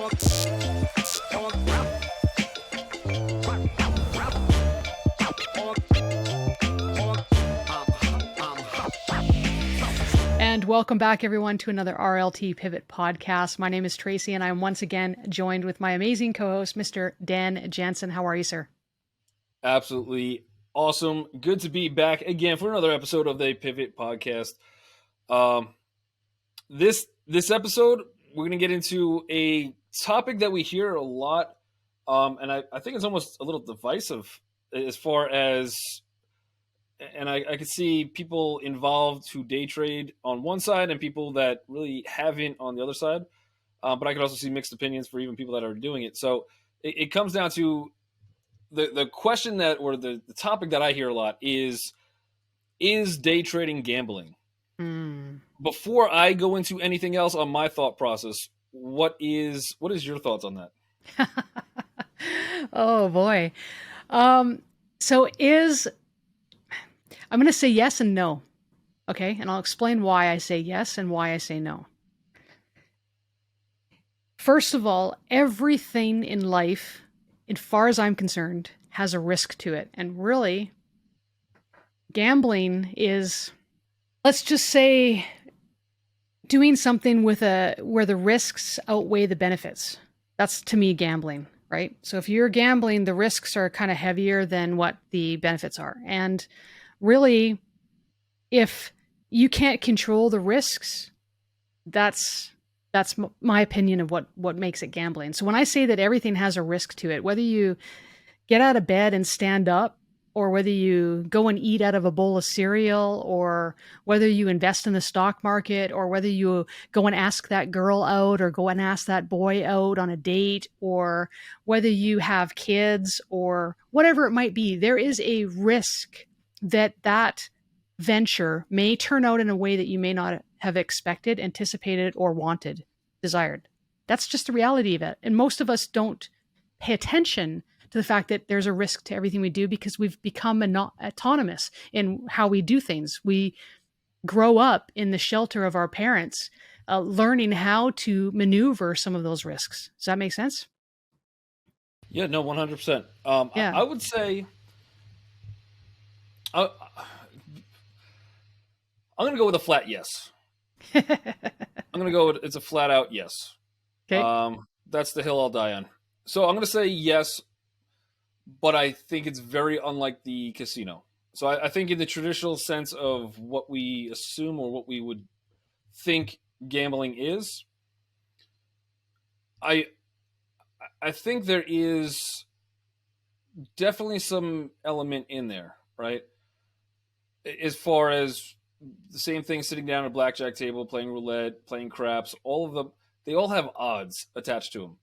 And welcome back, everyone, to another RLT Pivot podcast. My name is Tracy, and I'm once again joined with my amazing co-host, Mr. Dan Jansen. How are you, sir? Absolutely awesome. Good to be back again for another episode of the Pivot podcast. This episode, we're going to get into a topic that we hear a lot, and I think it's almost a little divisive as far as, and I could see people involved who day trade on one side and people that really haven't on the other side, but I could also see mixed opinions for even people that are doing it. So it comes down to the question that, or the topic that I hear a lot is day trading gambling? Before I go into anything else on my thought process, what is your thoughts on that? Oh boy. I'm going to say yes and no. Okay. And I'll explain why I say yes and why I say no. First of all, everything in life, as far as I'm concerned, has a risk to it. And really, gambling is, let's just say, doing something where the risks outweigh the benefits. That's, to me, gambling, right? So if you're gambling, the risks are kind of heavier than what the benefits are. And really, if you can't control the risks, that's my opinion of what makes it gambling. So when I say that everything has a risk to it, whether you get out of bed and stand up, or whether you go and eat out of a bowl of cereal, or whether you invest in the stock market, or whether you go and ask that girl out, or go and ask that boy out on a date, or whether you have kids, or whatever it might be, there is a risk that venture may turn out in a way that you may not have expected, anticipated, or wanted, desired. That's just the reality of it. And most of us don't pay attention to the fact that there's a risk to everything we do because we've become autonomous in how we do things. We grow up in the shelter of our parents, learning how to maneuver some of those risks. Does that make sense? Yeah, no, 100%. Yeah. I would say, I'm going to go with a flat yes. I'm going to go with, it's a flat out yes. Okay. That's the hill I'll die on. So I'm going to say yes, but I think it's very unlike the casino. So I think in the traditional sense of what we assume or what we would think gambling is, I think there is definitely some element in there, right? As far as the same thing, sitting down at a blackjack table, playing roulette, playing craps, all of them, they all have odds attached to them.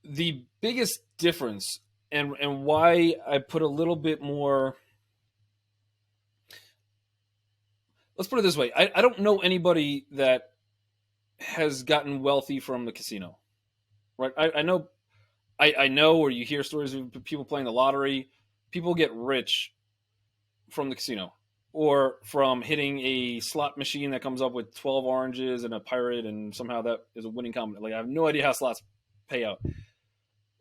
The biggest difference, and why I put a little bit more, let's put it this way, I don't know anybody that has gotten wealthy from the casino, right? I know, or you hear stories of people playing the lottery. People get rich from the casino, or from hitting a slot machine that comes up with 12 oranges and a pirate, and somehow that is a winning combination. Like, I have no idea how slots pay out.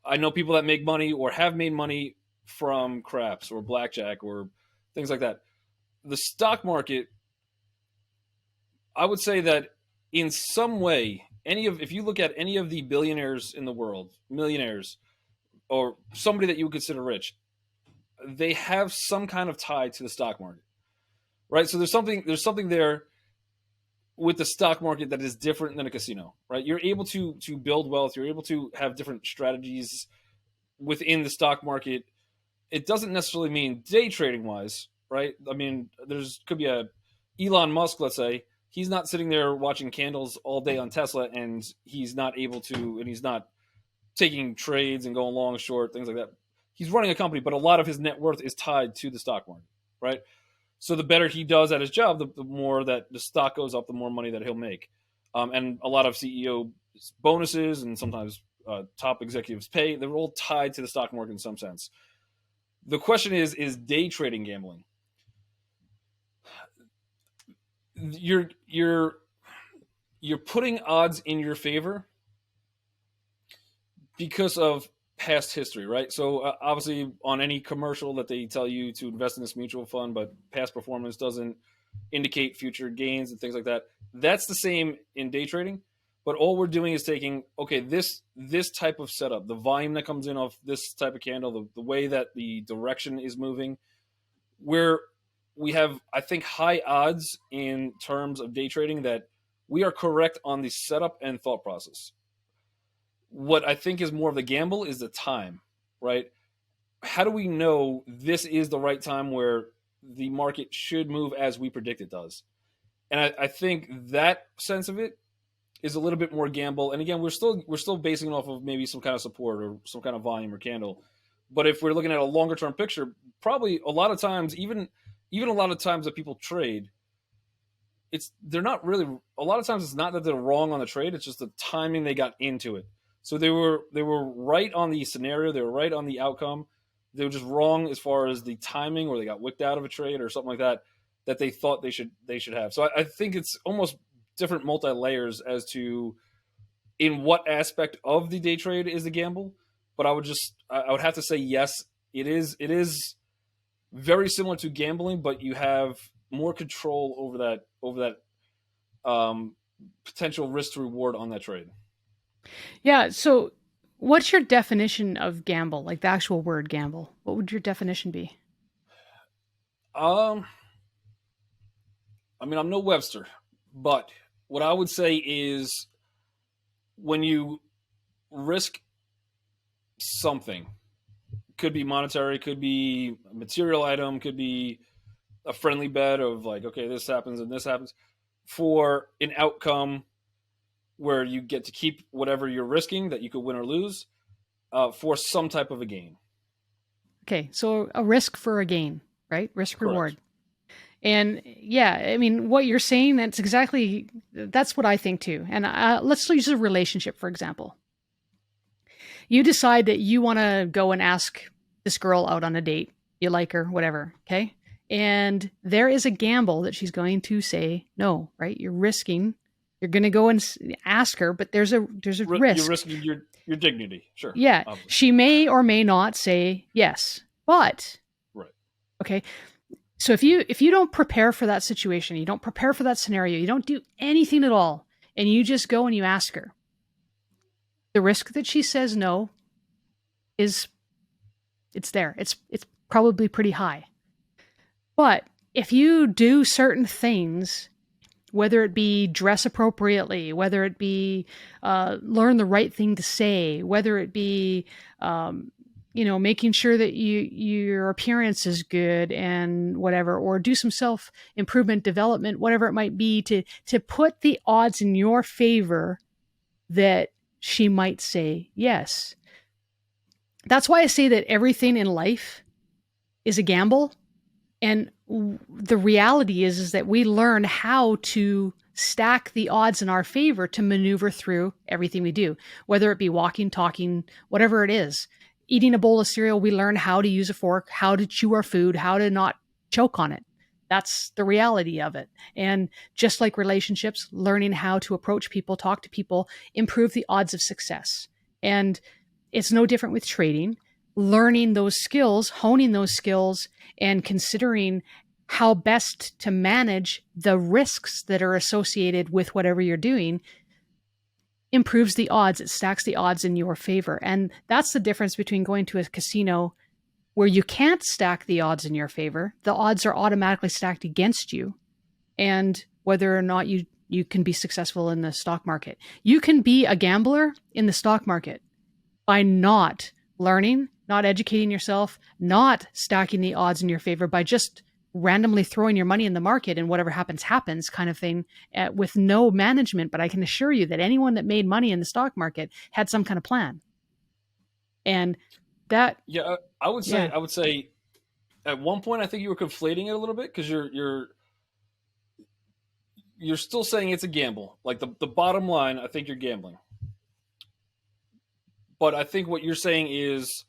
I know people that make money or have made money from craps or blackjack or things like that. The stock market, I would say that in some way, if you look at any of the billionaires in the world, millionaires, or somebody that you would consider rich, they have some kind of tie to the stock market, right? So there's something there with the stock market that is different than a casino, right? You're able to build wealth. You're able to have different strategies within the stock market. It doesn't necessarily mean day trading wise, right? I mean, could be a Elon Musk, let's say. He's not sitting there watching candles all day on Tesla, and he's not taking trades and going long, short, things like that. He's running a company, but a lot of his net worth is tied to the stock market, right? So the better he does at his job, the more that the stock goes up, the more money that he'll make. And a lot of CEO bonuses and sometimes top executives' pay, they're all tied to the stock market in some sense. The question is day trading gambling? You're putting odds in your favor because of past history, right? So obviously, on any commercial that they tell you to invest in this mutual fund, but past performance doesn't indicate future gains and things like that. That's the same in day trading, but all we're doing is taking, okay, this type of setup, the volume that comes in off this type of candle, the way that the direction is moving, where we have, I think, high odds in terms of day trading that we are correct on the setup and thought process. What I think is more of the gamble is the time, right? How do we know this is the right time where the market should move as we predict it does? And I think that sense of it is a little bit more gamble. And again, we're still basing it off of maybe some kind of support or some kind of volume or candle. But if we're looking at a longer term picture, probably a lot of times, even a lot of times that people trade, they're not really, a lot of times it's not that they're wrong on the trade, it's just the timing they got into it. So they were right on the scenario, they were right on the outcome. They were just wrong as far as the timing, or they got wicked out of a trade or something like that they thought they should have. So I think it's almost different multi layers as to in what aspect of the day trade is the gamble. But I would have to say yes, it is very similar to gambling, but you have more control over that potential risk to reward on that trade. Yeah. So, what's your definition of gamble? Like the actual word gamble. What would your definition be? Um, I mean, I'm no Webster, but what I would say is when you risk something, could be monetary, could be a material item, could be a friendly bet of like, okay, this happens and this happens, for an outcome where you get to keep whatever you're risking that you could win or lose, for some type of a gain. Okay. So, a risk for a gain, right? Risk Correct. reward. And yeah, I mean, what you're saying, that's what I think too. And let's use a relationship, for example. You decide that you want to go and ask this girl out on a date. You like her, whatever. Okay. And there is a gamble that she's going to say no, right? You're risking, you're going to go and ask her, but there's a You're risk. risking your dignity, sure, Yeah. obviously. She may or may not say yes, but Right. okay. So if you don't prepare for that situation, you don't prepare for that scenario, you don't do anything at all, and you just go and you ask her, the risk that she says no is it's there. It's probably pretty high. But if you do certain things, whether it be dress appropriately, whether it be learn the right thing to say, whether it be making sure that your appearance is good and whatever, or do some self improvement development, whatever it might be, to put the odds in your favor that she might say yes. That's why I say that everything in life is a gamble. And the reality is that we learn how to stack the odds in our favor to maneuver through everything we do, whether it be walking, talking, whatever it is. Eating a bowl of cereal, we learn how to use a fork, how to chew our food, how to not choke on it. That's the reality of it. And just like relationships, learning how to approach people, talk to people, improve the odds of success. And it's no different with trading. Learning those skills, honing those skills, and considering how best to manage the risks that are associated with whatever you're doing improves the odds. It stacks the odds in your favor. And that's the difference between going to a casino where you can't stack the odds in your favor. The odds are automatically stacked against you. And whether or not you can be successful in the stock market. You can be a gambler in the stock market by not learning, not educating yourself, not stacking the odds in your favor, by just randomly throwing your money in the market and whatever happens, happens kind of thing, with no management. But I can assure you that anyone that made money in the stock market had some kind of plan. And that, Yeah, I would say yeah, at one point I think you were conflating it a little bit because you're still saying it's a gamble. Like the bottom line, I think you're gambling. But I think what you're saying is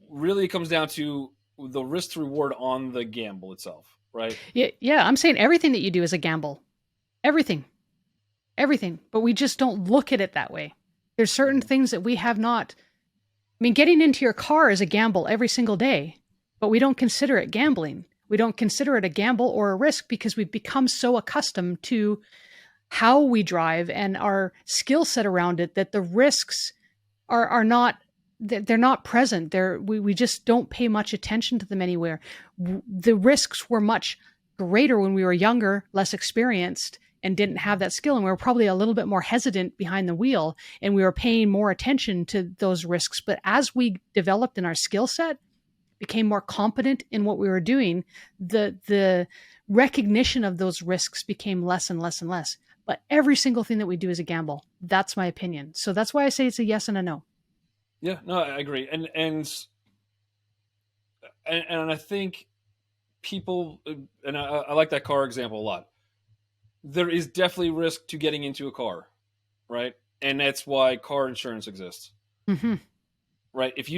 really it comes down to the risk to reward on the gamble itself, right? yeah, I'm saying everything that you do is a gamble. Everything. Everything. But we just don't look at it that way. There's certain things that we have not. I mean, getting into your car is a gamble every single day, but we don't consider it gambling. We don't consider it a gamble or a risk because we've become so accustomed to how we drive and our skill set around it that the risks are not, they're not present. We just don't pay much attention to them anywhere. The risks were much greater when we were younger, less experienced, and didn't have that skill, and we were probably a little bit more hesitant behind the wheel, and we were paying more attention to those risks. But as we developed in our skill set, became more competent in what we were doing, the recognition of those risks became less and less and less. But every single thing that we do is a gamble. That's my opinion. So that's why I say it's a yes and a no. Yeah, no, I agree, and I think people, and I like that car example a lot. There is definitely risk to getting into a car, right? And that's why car insurance exists, Mm-hmm. right? If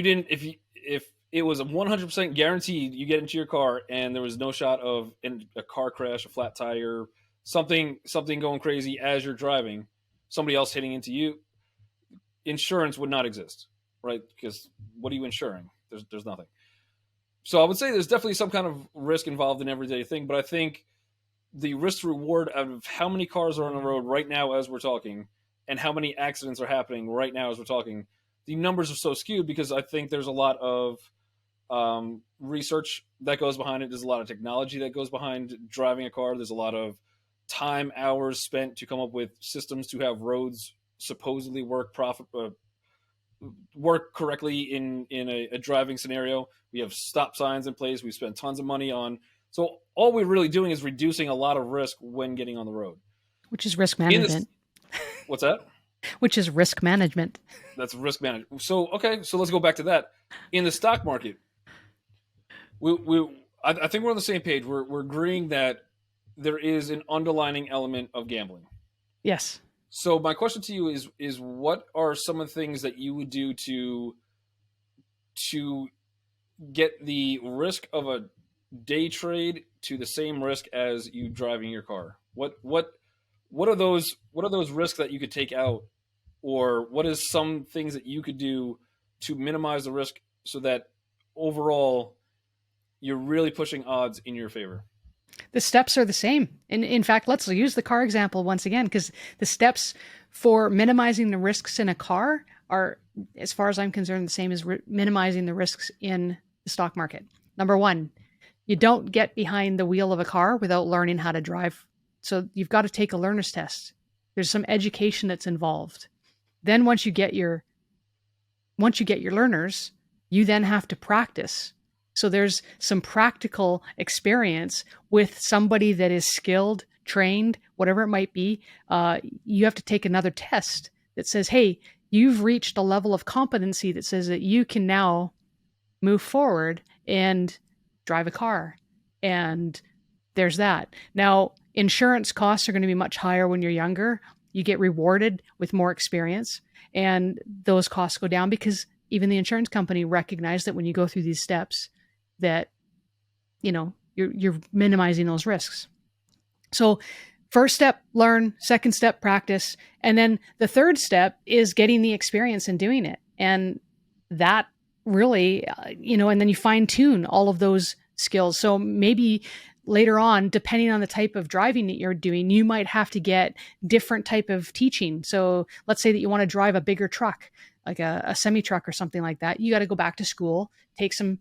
it was a 100% guaranteed you get into your car and there was no shot of a car crash, a flat tire, something going crazy as you're driving, somebody else hitting into you, insurance would not exist, right? Because what are you insuring? There's nothing. So I would say there's definitely some kind of risk involved in everyday thing, but I think the risk reward of how many cars are on the road right now as we're talking and how many accidents are happening right now as we're talking, the numbers are so skewed because I think there's a lot of research that goes behind it. There's a lot of technology that goes behind driving a car. There's a lot of time, hours spent to come up with systems to have roads supposedly work correctly in a driving scenario. We have stop signs in place. We spend tons of money on. So all we're really doing is reducing a lot of risk when getting on the road. Which is risk In this, management. what's that? Which is risk management. That's risk management. So okay, so let's go back to that. In the stock market, I think we're on the same page. We're agreeing that there is an underlining element of gambling. Yes. So my question to you is what are some of the things that you would do to get the risk of a day trade to the same risk as you driving your car? What are those risks that you could take out, or what is some things that you could do to minimize the risk so that overall you're really pushing odds in your favor? The steps are the same. And in fact, let's use the car example once again, because the steps for minimizing the risks in a car are, as far as I'm concerned, the same as minimizing the risks in the stock market. Number one, you don't get behind the wheel of a car without learning how to drive. So you've got to take a learner's test. There's some education that's involved. Then once you get your learners, you then have to practice. So there's some practical experience with somebody that is skilled, trained, whatever it might be. You have to take another test that says, hey, you've reached a level of competency that says that you can now move forward and drive a car. And there's that. Now, insurance costs are going to be much higher when you're younger. You get rewarded with more experience, and those costs go down because even the insurance company recognized that when you go through these steps, that you're minimizing those risks. So first step, learn. Second step, practice. And then the third step is getting the experience and doing it. And that really, and then you fine tune all of those skills. So maybe later on, depending on the type of driving that you're doing, you might have to get different type of teaching. So let's say that you want to drive a bigger truck, like a semi truck or something like that. You got to go back to school, take some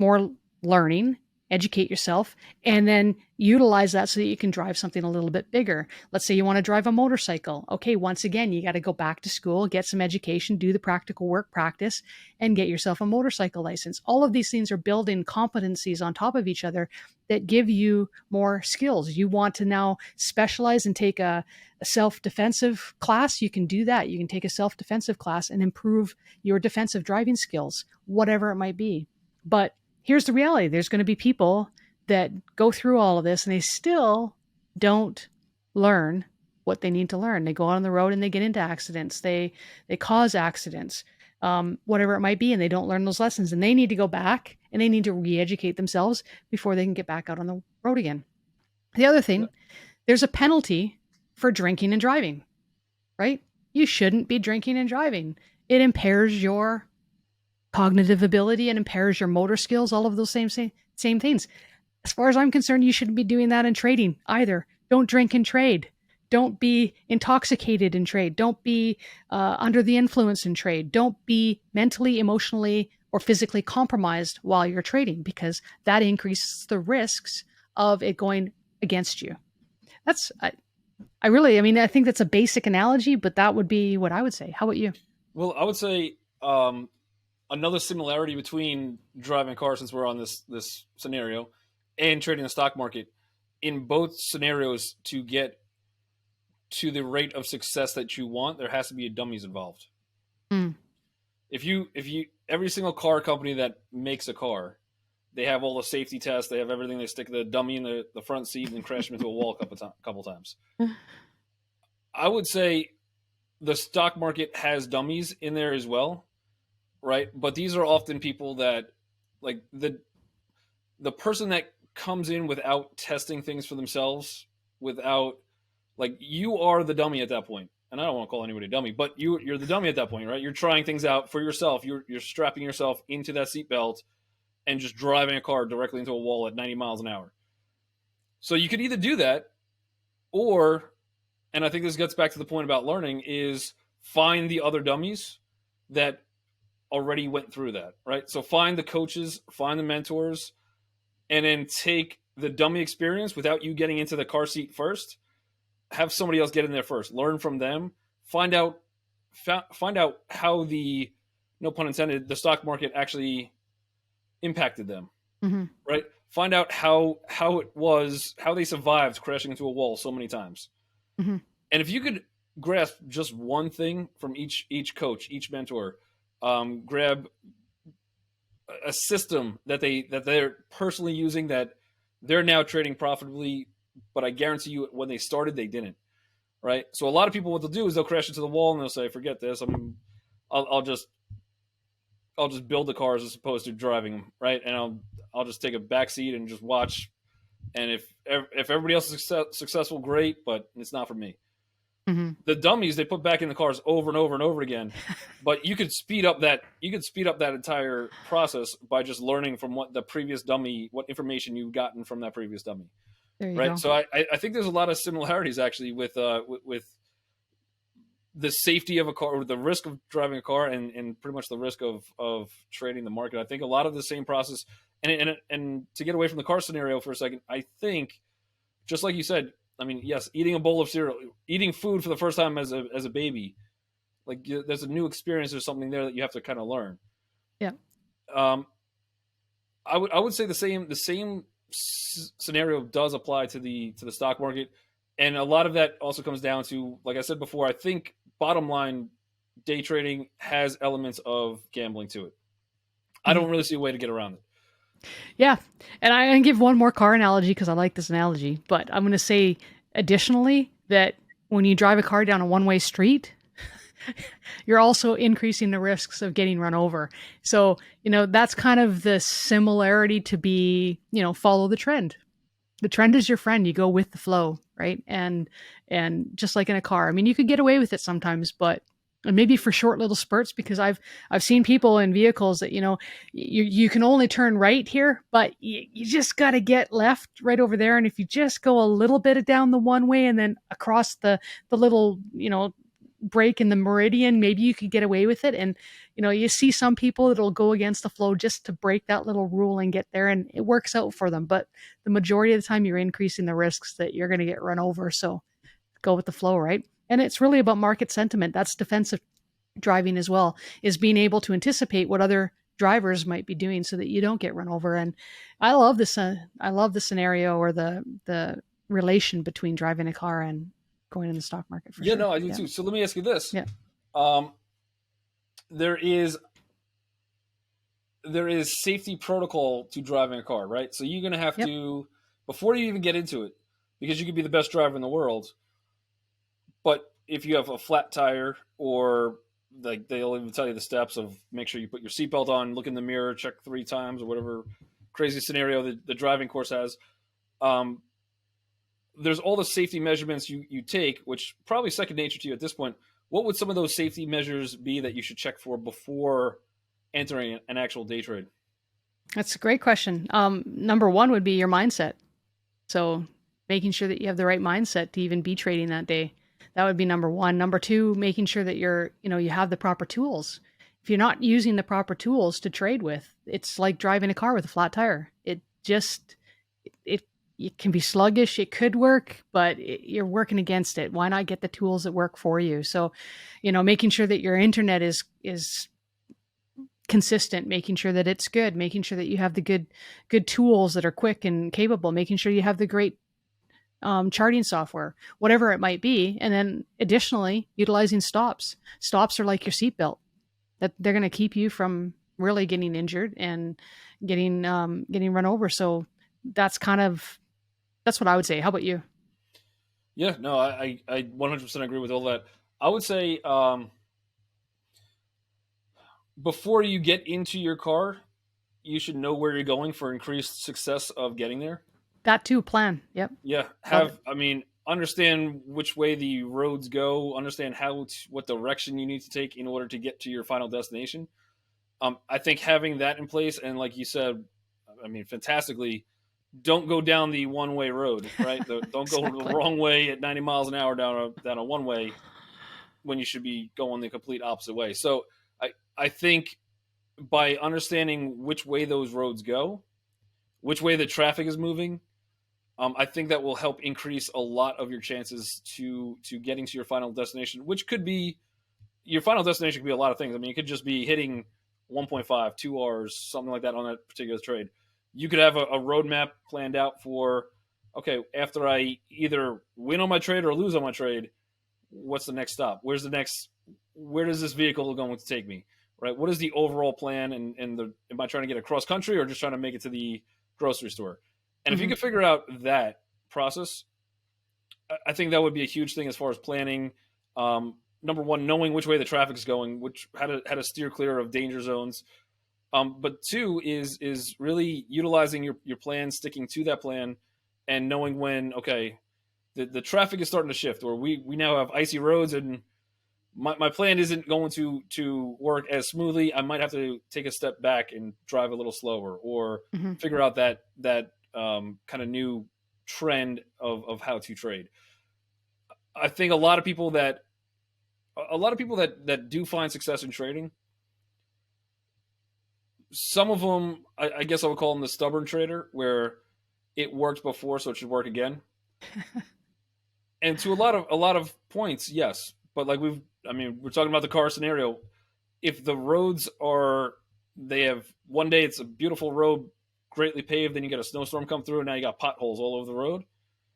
more learning, educate yourself, and then utilize that so that you can drive something a little bit bigger. Let's say you want to drive a motorcycle. Okay, once again, you got to go back to school, get some education, do the practical work, practice, and get yourself a motorcycle license. All of these things are building competencies on top of each other that give you more skills. You want to now specialize and take a self-defensive class, you can do that. You can take a self-defensive class and improve your defensive driving skills, whatever it might be. But here's the reality. There's going to be people that go through all of this and they still don't learn what they need to learn. They go out on the road and they get into accidents. They cause accidents, whatever it might be, and they don't learn those lessons. And they need to go back and they need to re-educate themselves before they can get back out on the road again. The other thing, there's a penalty for drinking and driving, right? you shouldn't be drinking and driving. It impairs your cognitive ability and impairs your motor skills, all of those same things. As far as I'm concerned, you shouldn't be doing that in trading either. Don't drink and trade. Don't be intoxicated in trade. Don't be under the influence in trade. Don't be mentally, emotionally, or physically compromised while you're trading, because that increases the risks of it going against you. That's, I really, I mean, I think that's a basic analogy, but that would be what I would say. How about you? Well, I would say another similarity between driving a car, since we're on this scenario, and trading the stock market. In both scenarios, to get to the rate of success that you want, there has to be a dummies involved. Mm. If you every single car company that makes a car, they have all the safety tests, they have everything. They stick the dummy in the front seat and crash him into a wall couple times. I would say the stock market has dummies in there as well, right? But these are often people that, like, the person that comes in without testing things for themselves, without, like, you are the dummy at that point. And I don't want to call anybody a dummy, but you're the dummy at that point, right? You're trying things out for yourself. You're strapping yourself into that seatbelt and just driving a car directly into a wall at 90 miles an hour. So you could either do that, or, and I think this gets back to the point about learning, is find the other dummies that already went through that, right? So find the coaches, find the mentors, and then take the dummy experience without you getting into the car seat first. Have somebody else get in there first. Learn from them. Find out how the, no pun intended, the stock market actually impacted them. Mm-hmm. Right? Find out how they survived crashing into a wall so many times. Mm-hmm. And if you could grasp just one thing from each coach, each mentor, grab a system that they're personally using, that they're now trading profitably, but I guarantee you when they started, they didn't. Right? So a lot of people, what they'll do is they'll crash into the wall and they'll say, "Forget this. I'll just build the cars as opposed to driving them." Right? And I'll just take a back seat and just watch. And if everybody else is successful, great, but it's not for me. Mm-hmm. The dummies, they put back in the cars over and over and over again. But you could speed up that entire process by just learning from what information you've gotten from that previous dummy. There you Right. go. So I think there's a lot of similarities actually with the safety of a car, or the risk of driving a car, and pretty much the risk of trading the market. I think a lot of the same process. And to get away from the car scenario for a second, I think, just like you said, I mean, yes, eating a bowl of cereal, eating food for the first time as a baby, like, there's a new experience. There's something there that you have to kind of learn. Yeah. I would say the same scenario does apply to the stock market, and a lot of that also comes down to, like I said before, I think bottom line, day trading has elements of gambling to it. Mm-hmm. I don't really see a way to get around it. Yeah. And I'm going to give one more car analogy because I like this analogy, but I'm going to say additionally that when you drive a car down a one-way street, you're also increasing the risks of getting run over. So, that's kind of the similarity to be, follow the trend. The trend is your friend. You go with the flow, right? And just like in a car, I mean, you could get away with it sometimes, but maybe for short little spurts, because I've seen people in vehicles that, you can only turn right here, but you just got to get left right over there. And if you just go a little bit down the one way and then across the little, break in the meridian, maybe you could get away with it. And, you see some people that'll go against the flow just to break that little rule and get there, and it works out for them. But the majority of the time you're increasing the risks that you're going to get run over. So go with the flow, right? And it's really about market sentiment. That's defensive driving as well, is being able to anticipate what other drivers might be doing so that you don't get run over. And I love this. I love the scenario, or the relation between driving a car and going in the stock market. Yeah, sure. No, I do too. So let me ask you this. Yeah. There is safety protocol to driving a car, right? So you're going to have to, before you even get into it, because you could be the best driver in the world, but if you have a flat tire, or like they'll even tell you the steps of, make sure you put your seatbelt on, look in the mirror, check 3 times, or whatever crazy scenario that the driving course has. There's all the safety measurements you take, which probably second nature to you at this point. what would some of those safety measures be that you should check for before entering an actual day trade? That's a great question. Number one would be your mindset. So making sure that you have the right mindset to even be trading that day. That would be number one. Number two, making sure that you have the proper tools. If you're not using the proper tools to trade with, it's like driving a car with a flat tire. It can be sluggish. It could work, but you're working against it. Why not get the tools that work for you? So, making sure that your internet is consistent, making sure that it's good, making sure that you have the good tools that are quick and capable, making sure you have the great charting software, whatever it might be. And then additionally, utilizing stops. Stops are like your seatbelt, that they're going to keep you from really getting injured and getting run over. So that's what I would say. How about you? Yeah, no, I 100% agree with all that. I would say before you get into your car, you should know where you're going for increased success of getting there. That too, plan. Yep. Yeah, understand which way the roads go, understand what direction you need to take in order to get to your final destination. I think having that in place, and like you said, fantastically, don't go down the one-way road, right? Don't go Exactly. the wrong way at 90 miles an hour down a one-way when you should be going the complete opposite way. So I think by understanding which way those roads go, which way the traffic is moving, I think that will help increase a lot of your chances to getting to your final destination, which could be your final destination could be a lot of things. It could just be hitting 1.5, 2 Rs, something like that on that particular trade. You could have a roadmap planned out for, okay, after I either win on my trade or lose on my trade, what's the next stop? Where does this vehicle going to take me? Right? What is the overall plan? Am I trying to get across country or just trying to make it to the grocery store? And if you could figure out that process, I think that would be a huge thing as far as planning. Number one, knowing which way the traffic is going, how to steer clear of danger zones. But two is really utilizing your plan, sticking to that plan, and knowing when, okay, the traffic is starting to shift, or we now have icy roads, and my plan isn't going to work as smoothly. I might have to take a step back and drive a little slower, or figure out that kind of new trend of how to trade. I think a lot of people that do find success in trading, some of them, I guess I would call them the stubborn trader, where it worked before, so it should work again. And to a lot of points, yes. But like we're talking about the car scenario. If the roads one day it's a beautiful road, greatly paved, then you get a snowstorm come through, and now you got potholes all over the road.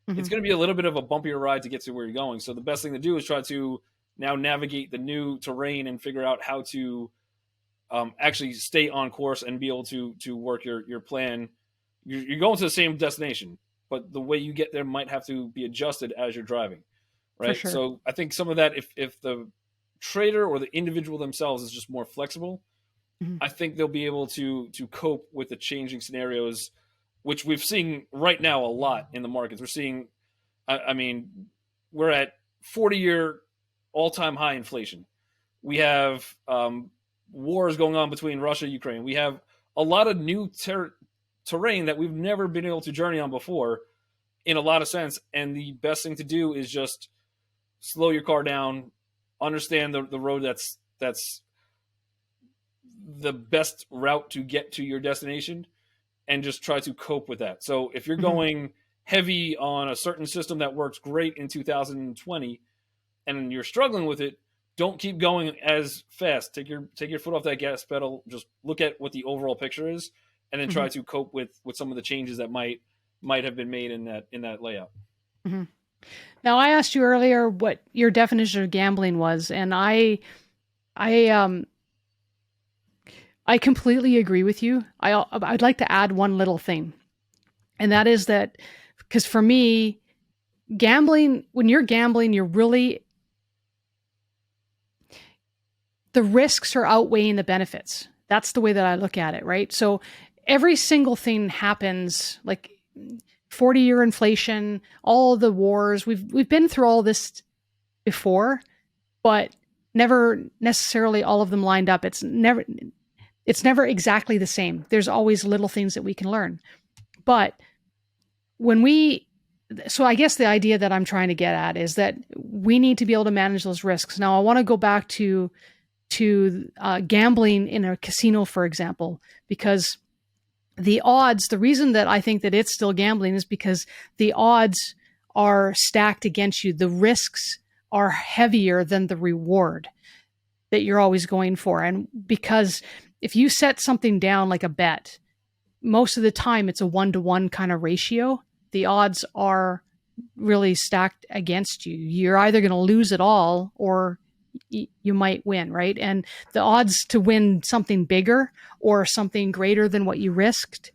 It's going to be a little bit of a bumpier ride to get to where you're going. So the best thing to do is try to now navigate the new terrain and figure out how to actually stay on course and be able to work your plan. You're going to the same destination, but the way you get there might have to be adjusted as you're driving, right? For sure. So I think some of that, if the trader or the individual themselves is just more flexible, I think they'll be able to cope with the changing scenarios, which we've seen right now a lot in the markets. We're seeing, we're at 40-year all-time high inflation. We have wars going on between Russia and Ukraine. We have a lot of new terrain that we've never been able to journey on before in a lot of sense. And the best thing to do is just slow your car down, understand the road that's the best route to get to your destination, and just try to cope with that. So if you're going heavy on a certain system that works great in 2020 and you're struggling with it, don't keep going as fast. Take your foot off that gas pedal. Just look at what the overall picture is, and then try to cope with some of the changes that might have been made in that layout. Now, I asked you earlier what your definition of gambling was, and I completely agree with you. I'd like to add one little thing, and that is that, because for me, gambling, when you're gambling, the risks are outweighing the benefits. That's the way that I look at it, right? So every single thing happens, like 40-year inflation, all the wars. We've been through all this before, but never necessarily all of them lined up. It's never exactly the same. There's always little things that we can learn. But when we so I guess the idea that I'm trying to get at is that we need to be able to manage those risks. Now, I want to go back to gambling in a casino, for example, because the reason that I think that it's still gambling is because the odds are stacked against you. The risks are heavier than the reward that you're always going for. And because if you set something down like a bet, most of the time it's a 1-to-1 kind of ratio. The odds are really stacked against you. You're either going to lose it all or you might win, right? And the odds to win something bigger or something greater than what you risked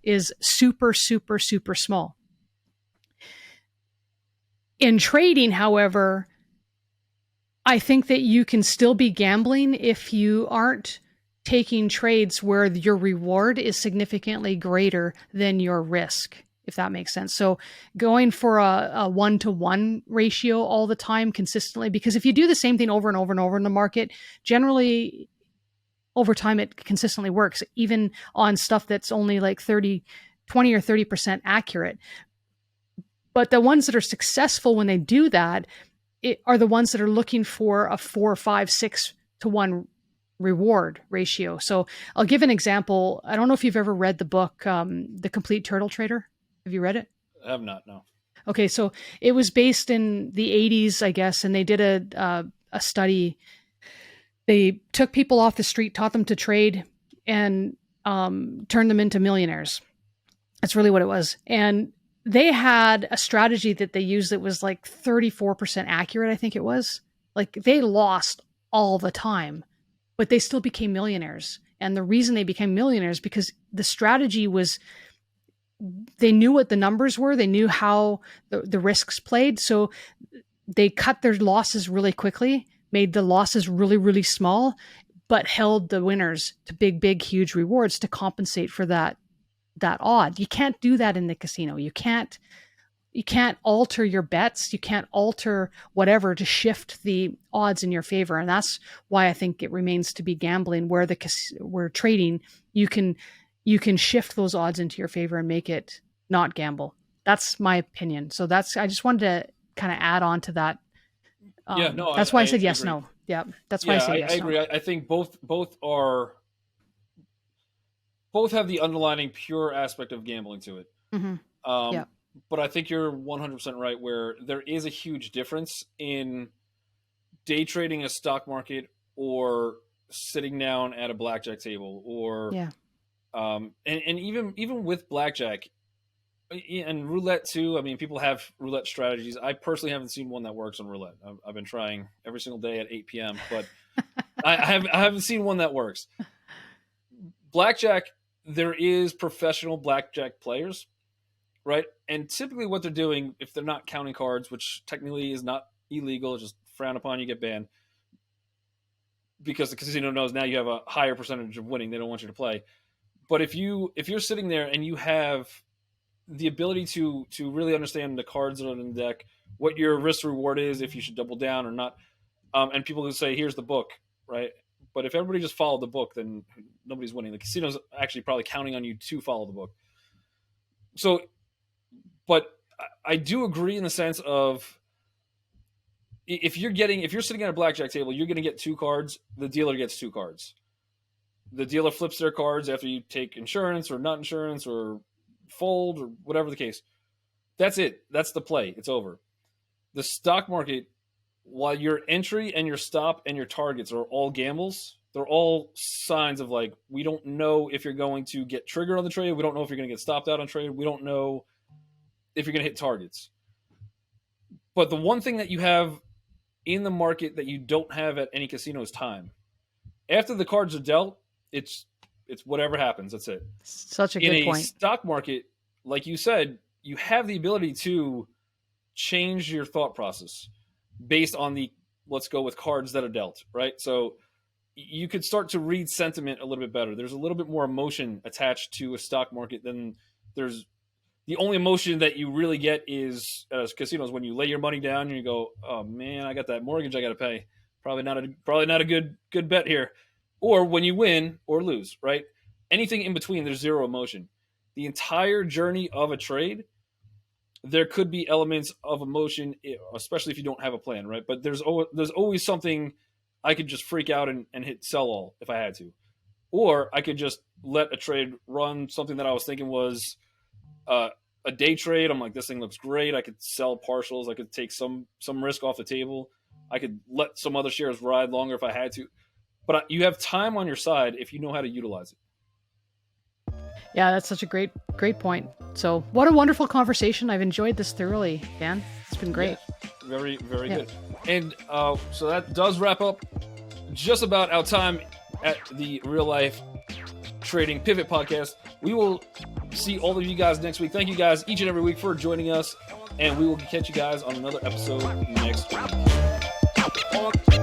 is super, super, super small. In trading, however, I think that you can still be gambling if you aren't taking trades where your reward is significantly greater than your risk, if that makes sense. So going for a 1-to-1 ratio all the time consistently, because if you do the same thing over and over and over in the market, generally over time it consistently works, even on stuff that's only like 20 or 30% accurate. But the ones that are successful when they do that are the ones that are looking for a 4, 5, 6-to-1 reward ratio. So I'll give an example. I don't know if you've ever read the book, The Complete Turtle Trader. Have you read it? I have not, no. Okay, so it was based in the 80s, I guess, and they did a study. They took people off the street, taught them to trade, and turned them into millionaires. That's really what it was. And they had a strategy that they used that was like 34% accurate, I think it was. Like they lost all the time, but they still became millionaires. And the reason they became millionaires because the strategy was they knew what the numbers were. They knew how the risks played. So they cut their losses really quickly, made the losses really, really small, but held the winners to big, big, huge rewards to compensate for that odd. You can't do that in the casino. You can't alter your bets. You can't alter whatever to shift the odds in your favor. And that's why I think it remains to be gambling, where where trading, you can shift those odds into your favor and make it not gamble. That's my opinion. So I just wanted to kind of add on to that. Yeah, no, that's why I said yes, agree. no. Yeah, that's why I said yes, I agree. no. I think both have the underlying pure aspect of gambling to it. Mm-hmm. Yeah. But I think you're 100% right where there is a huge difference in day trading a stock market or sitting down at a blackjack table or and even with blackjack and roulette too. I mean, people have roulette strategies. I personally haven't seen one that works on roulette. I've been trying every single day at 8 p.m., but I haven't seen one that works. Blackjack, there is professional blackjack players, right? And typically what they're doing, if they're not counting cards, which technically is not illegal, it's just frowned upon, you get banned, because the casino knows now you have a higher percentage of winning. They don't want you to play. But if you're sitting there and you have the ability to really understand the cards that are on the deck, what your risk reward is, if you should double down or not, and people who say, here's the book, right? But if everybody just followed the book, then nobody's winning. The casino's actually probably counting on you to follow the book. So, but I do agree in the sense of if you're sitting at a blackjack table, you're going to get 2 cards. The dealer gets 2 cards. The dealer flips their cards after you take insurance or not insurance or fold or whatever the case. That's it. That's the play. It's over. The stock market, while your entry and your stop and your targets are all gambles, they're all signs of like, we don't know if you're going to get triggered on the trade. We don't know if you're going to get stopped out on trade. We don't know if you're going to hit targets. But the one thing that you have in the market that you don't have at any casino is time. After the cards are dealt, it's whatever happens. That's it. Such a good point. In a stock market, like you said, you have the ability to change your thought process based on let's go with cards that are dealt, right? So you could start to read sentiment a little bit better. There's a little bit more emotion attached to a stock market than there's. The only emotion that you really get is casinos when you lay your money down and you go, oh man, I got that mortgage I got to pay. Probably not a good bet here. Or when you win or lose, right? Anything in between, there's zero emotion. The entire journey of a trade, there could be elements of emotion, especially if you don't have a plan, right? But there's always something. I could just freak out and hit sell all if I had to, or I could just let a trade run. Something that I was thinking was a day trade. I'm like, this thing looks great. I could sell partials. I could take some risk off the table. I could let some other shares ride longer if I had to. But you have time on your side if you know how to utilize it. Yeah, that's such a great point. So what a wonderful conversation. I've enjoyed this thoroughly, Dan. It's been great. Yeah, very, very good. And so that does wrap up just about our time at the Real Life Trading Pivot Podcast. We will see all of you guys next week. Thank you guys each and every week for joining us. And we will catch you guys on another episode next week.